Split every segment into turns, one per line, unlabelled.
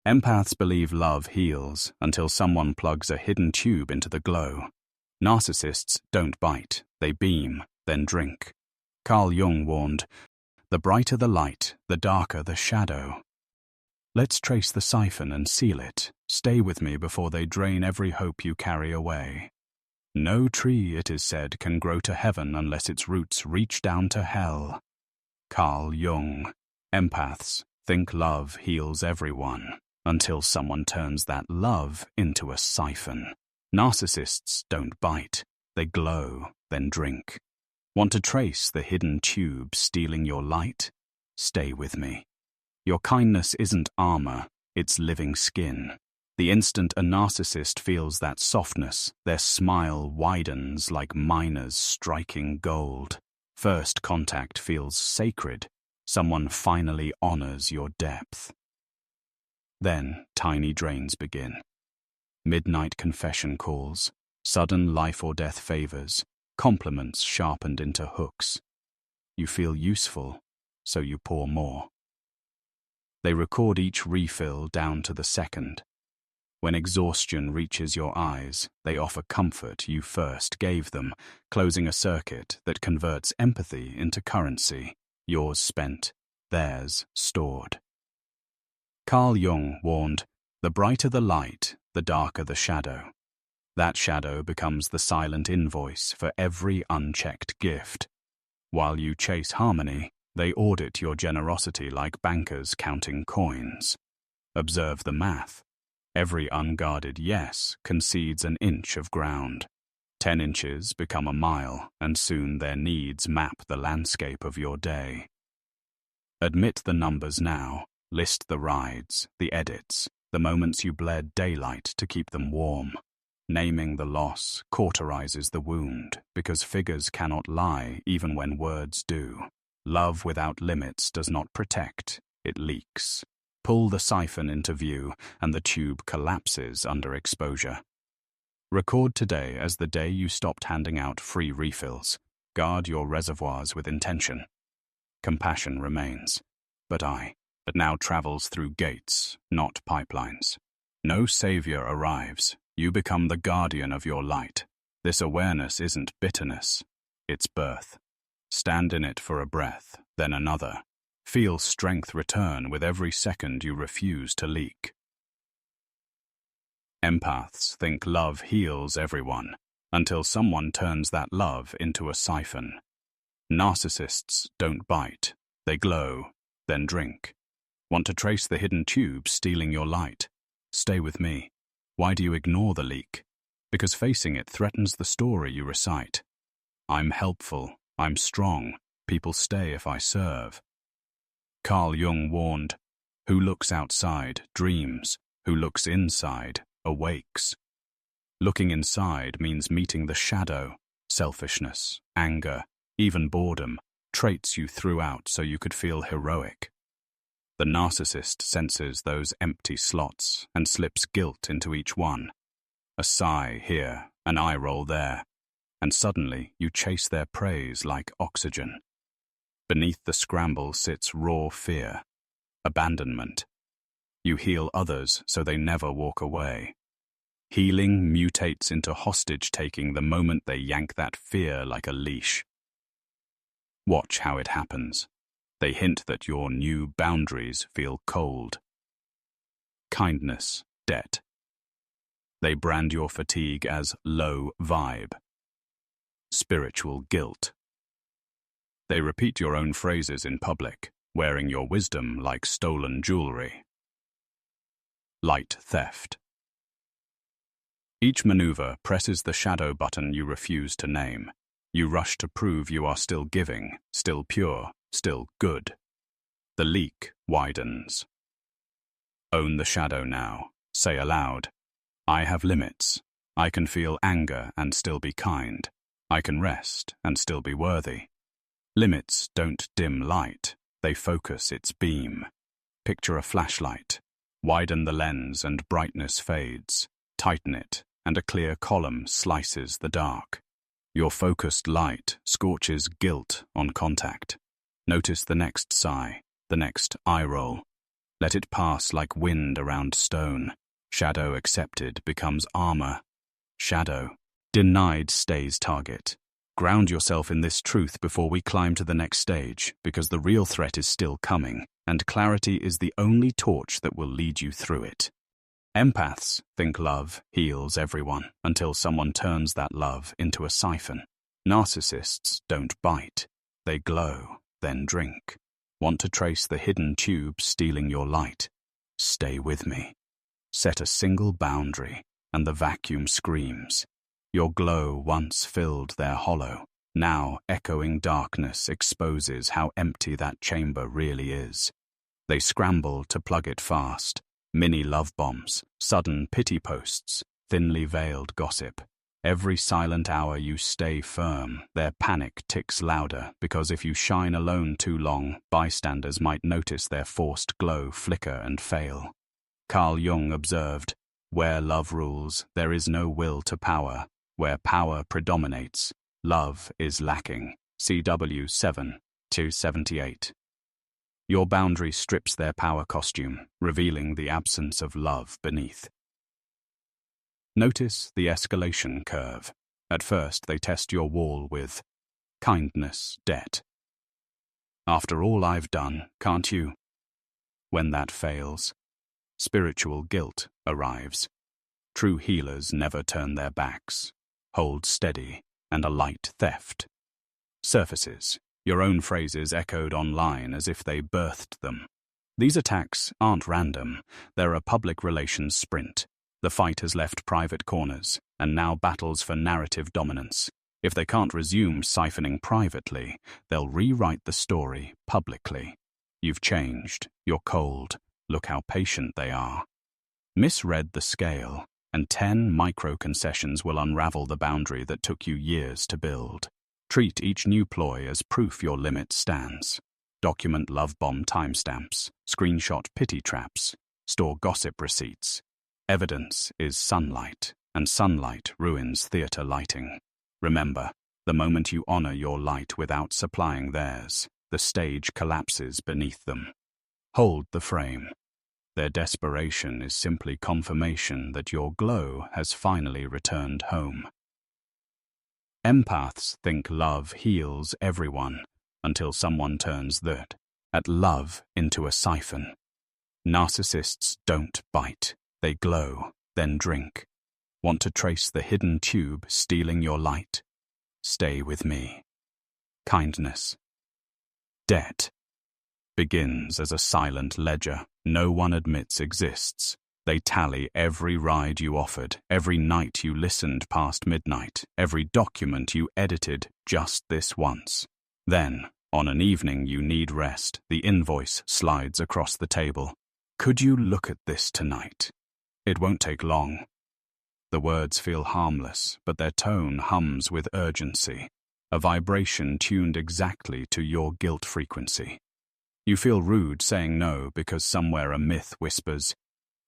Empaths believe love heals until someone plugs a hidden tube into the glow. Narcissists don't bite, they beam, then drink. Carl Jung warned, "The brighter the light, the darker the shadow." Let's trace the siphon and seal it. Stay with me before they drain every hope you carry away. No tree, it is said, can grow to heaven unless its roots reach down to hell. Carl Jung. Empaths think love heals everyone until someone turns that love into a siphon. Narcissists don't bite, they glow, then drink. Want to trace the hidden tube stealing your light? Stay with me. Your kindness isn't armor, it's living skin. The instant a narcissist feels that softness, their smile widens like miners striking gold. First contact feels sacred. Someone finally honors your depth. Then tiny drains begin. Midnight confession calls, sudden life or death favors, compliments sharpened into hooks. You feel useful, so you pour more. They record each refill down to the second. When exhaustion reaches your eyes, they offer comfort you first gave them, closing a circuit that converts empathy into currency, yours spent, theirs stored. Carl Jung warned, "The brighter the light, the darker the shadow." That shadow becomes the silent invoice for every unchecked gift. While you chase harmony, they audit your generosity like bankers counting coins. Observe the math. Every unguarded yes concedes an inch of ground. 10 inches become a mile, and soon their needs map the landscape of your day. Admit the numbers now. List the rides, the edits, the moments you bled daylight to keep them warm. Naming the loss cauterizes the wound, because figures cannot lie even when words do. Love without limits does not protect, it leaks. Pull the siphon into view, and the tube collapses under exposure. Record today as the day you stopped handing out free refills. Guard your reservoirs with intention. Compassion remains, but it now travels through gates, not pipelines. No savior arrives. You become the guardian of your light. This awareness isn't bitterness, it's birth. Stand in it for a breath, then another. Feel strength return with every second you refuse to leak. Empaths think love heals everyone, until someone turns that love into a siphon. Narcissists don't bite, they glow, then drink. Want to trace the hidden tube stealing your light? Stay with me. Why do you ignore the leak? Because facing it threatens the story you recite. I'm helpful, I'm strong, people stay if I serve. Carl Jung warned, "Who looks outside dreams, who looks inside awakes." Looking inside means meeting the shadow, selfishness, anger, even boredom, traits you threw out so you could feel heroic. The narcissist senses those empty slots and slips guilt into each one. A sigh here, an eye roll there, and suddenly you chase their praise like oxygen. Beneath the scramble sits raw fear, abandonment. You heal others so they never walk away. Healing mutates into hostage-taking the moment they yank that fear like a leash. Watch how it happens. They hint that your new boundaries feel cold. Kindness, debt. They brand your fatigue as low vibe. Spiritual guilt. They repeat your own phrases in public, wearing your wisdom like stolen jewelry. Light theft. Each maneuver presses the shadow button you refuse to name. You rush to prove you are still giving, still pure, still good. The leak widens. Own the shadow now. Say aloud, "I have limits. I can feel anger and still be kind. I can rest and still be worthy." Limits don't dim light. They focus its beam. Picture a flashlight. Widen the lens and brightness fades. Tighten it, and a clear column slices the dark. Your focused light scorches guilt on contact. Notice the next sigh, the next eye roll. Let it pass like wind around stone. Shadow accepted becomes armor. Shadow denied stays target. Ground yourself in this truth before we climb to the next stage, because the real threat is still coming, and clarity is the only torch that will lead you through it. Empaths think love heals everyone until someone turns that love into a siphon. Narcissists don't bite. They glow, then drink. Want to trace the hidden tube stealing your light? Stay with me. Set a single boundary, and the vacuum screams. Your glow once filled their hollow. Now echoing darkness exposes how empty that chamber really is. They scramble to plug it fast. Mini love bombs, sudden pity posts, thinly veiled gossip. Every silent hour you stay firm, their panic ticks louder, because if you shine alone too long, bystanders might notice their forced glow flicker and fail. Carl Jung observed, "Where love rules, there is no will to power. Where power predominates, love is lacking." CW 7-78. Your boundary strips their power costume, revealing the absence of love beneath. Notice the escalation curve. At first, they test your wall with kindness, debt. After all I've done, can't you? When that fails, spiritual guilt arrives. True healers never turn their backs. Hold steady, and a light theft surfaces. Your own phrases echoed online as if they birthed them. These attacks aren't random. They're a public relations sprint. The fight has left private corners, and now battles for narrative dominance. If they can't resume siphoning privately, they'll rewrite the story publicly. You've changed. You're cold. Look how patient they are. Misread the scale, and 10 micro-concessions will unravel the boundary that took you years to build. Treat each new ploy as proof your limit stands. Document love bomb timestamps, screenshot pity traps, store gossip receipts. Evidence is sunlight, and sunlight ruins theater lighting. Remember, the moment you honor your light without supplying theirs, the stage collapses beneath them. Hold the frame. Their desperation is simply confirmation that your glow has finally returned home. Empaths think love heals everyone until someone turns that love into a siphon. Narcissists don't bite. They glow, then drink. Want to trace the hidden tube stealing your light? Stay with me. Kindness. Debt begins as a silent ledger no one admits exists. They tally every ride you offered, every night you listened past midnight, every document you edited just this once. Then, on an evening you need rest, the invoice slides across the table. Could you look at this tonight? It won't take long. The words feel harmless, but their tone hums with urgency, a vibration tuned exactly to your guilt frequency. You feel rude saying no because somewhere a myth whispers,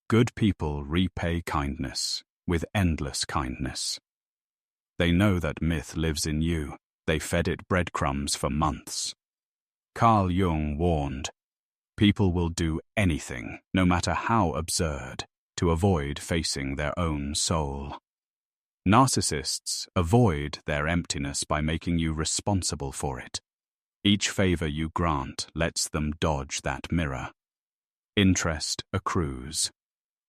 "Good people repay kindness with endless kindness." They know that myth lives in you. They fed it breadcrumbs for months. Carl Jung warned, people will do anything, no matter how absurd, to avoid facing their own soul. Narcissists avoid their emptiness by making you responsible for it. Each favor you grant lets them dodge that mirror. Interest accrues.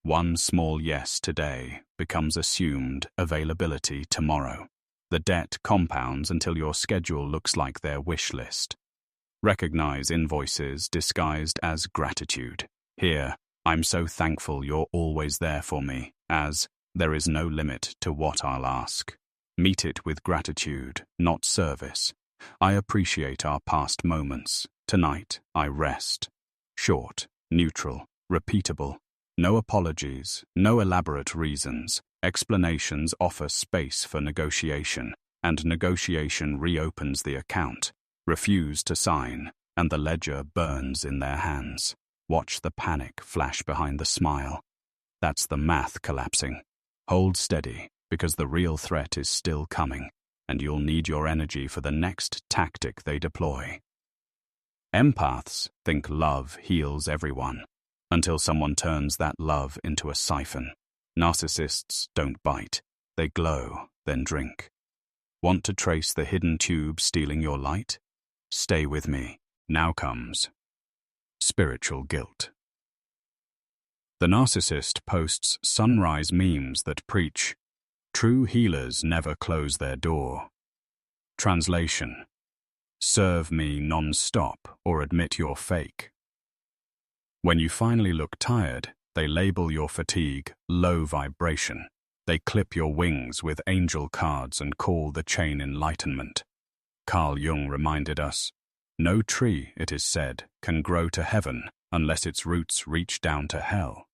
One small yes today becomes assumed availability tomorrow. The debt compounds until your schedule looks like their wish list. Recognize invoices disguised as gratitude. Here, "I'm so thankful you're always there for me," as "there is no limit to what I'll ask." Meet it with gratitude, not service. "I appreciate our past moments. Tonight, I rest." Short, neutral, repeatable. No apologies, no elaborate reasons. Explanations offer space for negotiation, and negotiation reopens the account. Refuse to sign, and the ledger burns in their hands. Watch the panic flash behind the smile. That's the math collapsing. Hold steady, because the real threat is still coming, and you'll need your energy for the next tactic they deploy. Empaths think love heals everyone until someone turns that love into a siphon. Narcissists don't bite. They glow, then drink. Want to trace the hidden tube stealing your light? Stay with me. Now comes spiritual guilt. The narcissist posts sunrise memes that preach, "True healers never close their door." Translation: serve me non-stop or admit you're fake. When you finally look tired, they label your fatigue low vibration. They clip your wings with angel cards and call the chain enlightenment. Carl Jung reminded us, no tree, it is said, can grow to heaven unless its roots reach down to hell.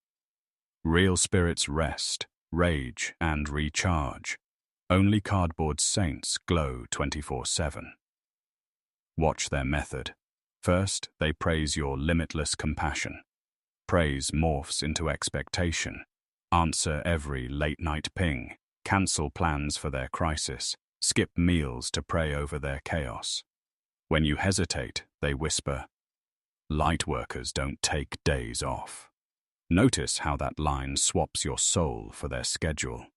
Real spirits rest, rage, and recharge. Only cardboard saints glow 24/7. Watch their method. First, they praise your limitless compassion. Praise morphs into expectation. Answer every late-night ping. Cancel plans for their crisis. Skip meals to pray over their chaos. When you hesitate, they whisper, "Light workers don't take days off." Notice how that line swaps your soul for their schedule.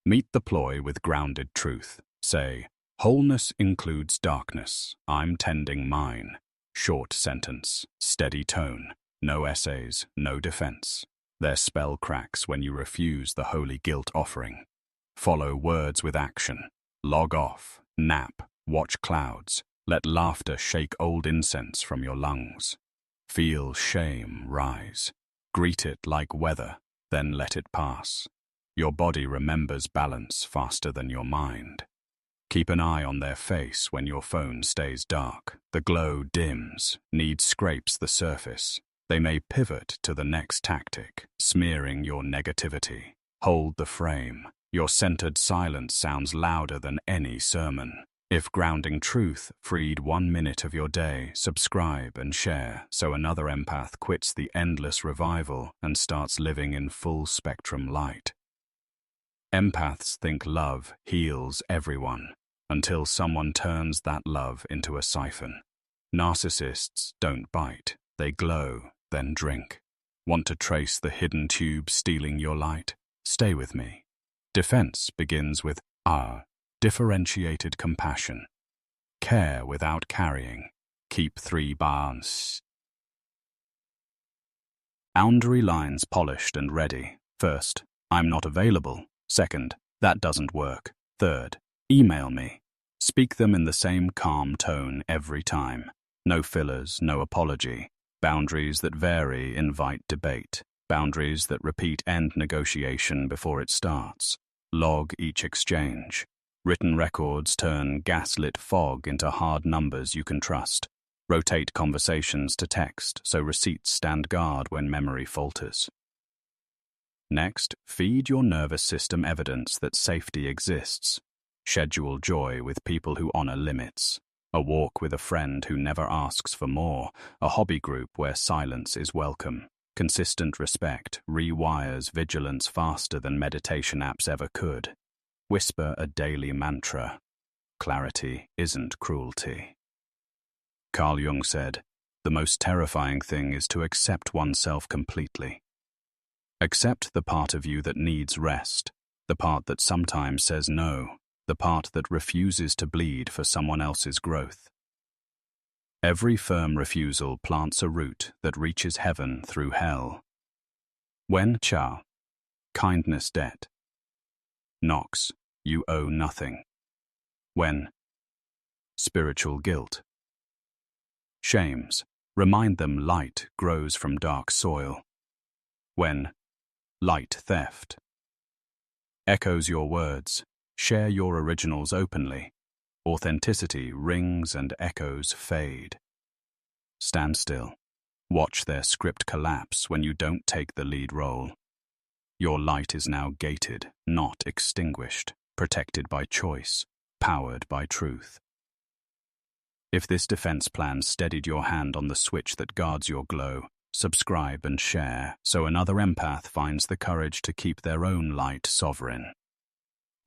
Meet the ploy with grounded truth. Say, "Wholeness includes darkness. I'm tending mine." Short sentence, steady tone, no essays, no defense. Their spell cracks when you refuse the holy guilt offering. Follow words with action. Log off, nap, watch clouds. Let laughter shake old incense from your lungs. Feel shame rise. Greet it like weather, then let it pass. Your body remembers balance faster than your mind. Keep an eye on their face when your phone stays dark. The glow dims, need scrapes the surface. They may pivot to the next tactic, smearing your negativity. Hold the frame. Your centered silence sounds louder than any sermon. If grounding truth freed 1 minute of your day, subscribe and share so another empath quits the endless revival and starts living in full spectrum light. Empaths think love heals everyone until someone turns that love into a siphon. Narcissists don't bite. They glow, then drink. Want to trace the hidden tube stealing your light? Stay with me. Defense begins with differentiated compassion. Care without carrying. Keep 3 bars. Boundary lines polished and ready. First, I'm not available. Second, that doesn't work. Third, email me. Speak them in the same calm tone every time. No fillers, no apology. Boundaries that vary invite debate. Boundaries that repeat end negotiation before it starts. Log each exchange. Written records turn gaslit fog into hard numbers you can trust. Rotate conversations to text so receipts stand guard when memory falters. Next, feed your nervous system evidence that safety exists. Schedule joy with people who honor limits. A walk with a friend who never asks for more. A hobby group where silence is welcome. Consistent respect rewires vigilance faster than meditation apps ever could. Whisper a daily mantra. Clarity isn't cruelty. Carl Jung said, "The most terrifying thing is to accept oneself completely." Accept the part of you that needs rest, the part that sometimes says no, the part that refuses to bleed for someone else's growth. Every firm refusal plants a root that reaches heaven through hell. When kindness debt. Knocks, you owe nothing. When spiritual guilt. Shames, remind them light grows from dark soil. When light theft. Echoes your words, share your originals openly. Authenticity rings and echoes fade. Stand still. Watch their script collapse when you don't take the lead role. Your light is now gated, not extinguished, protected by choice, powered by truth. If this defense plan steadied your hand on the switch that guards your glow, subscribe and share so another empath finds the courage to keep their own light sovereign.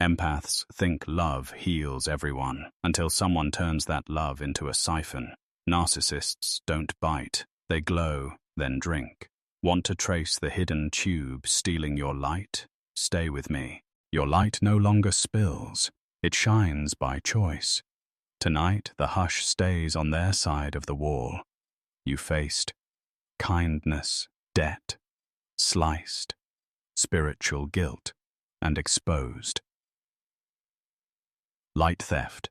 Empaths think love heals everyone until someone turns that love into a siphon. Narcissists don't bite. They glow, then drink. Want to trace the hidden tube stealing your light? Stay with me. Your light no longer spills. It shines by choice. Tonight, the hush stays on their side of the wall. You faced kindness, debt, sliced, spiritual guilt, and exposed. Light theft.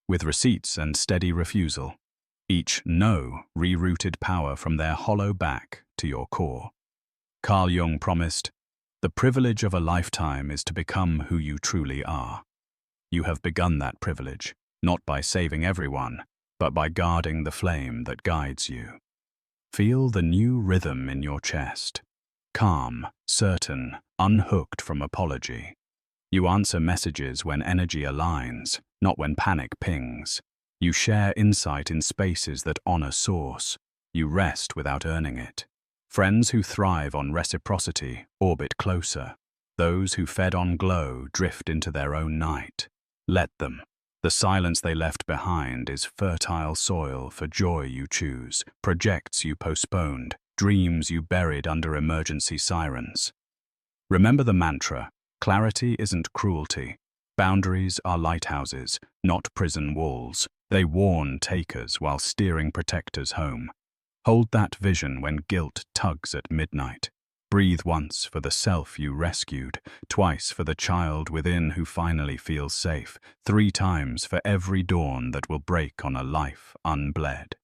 With receipts and steady refusal, each no rerouted power from their hollow back to your core. Carl Jung promised, "The privilege of a lifetime is to become who you truly are." You have begun that privilege, not by saving everyone, but by guarding the flame that guides you. Feel the new rhythm in your chest. Calm, certain, unhooked from apology. You answer messages when energy aligns, not when panic pings. You share insight in spaces that honor source. You rest without earning it. Friends who thrive on reciprocity orbit closer. Those who fed on glow drift into their own night. Let them. The silence they left behind is fertile soil for joy you choose, projects you postponed, dreams you buried under emergency sirens. Remember the mantra, clarity isn't cruelty. Boundaries are lighthouses, not prison walls. They warn takers while steering protectors home. Hold that vision when guilt tugs at midnight. Breathe once for the self you rescued, twice for the child within who finally feels safe, 3 times for every dawn that will break on a life unbled.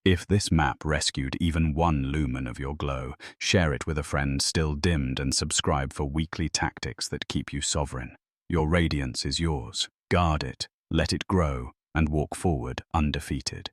If this map rescued even 1 lumen of your glow, share it with a friend still dimmed and subscribe for weekly tactics that keep you sovereign. Your radiance is yours. Guard it, let it grow, and walk forward undefeated.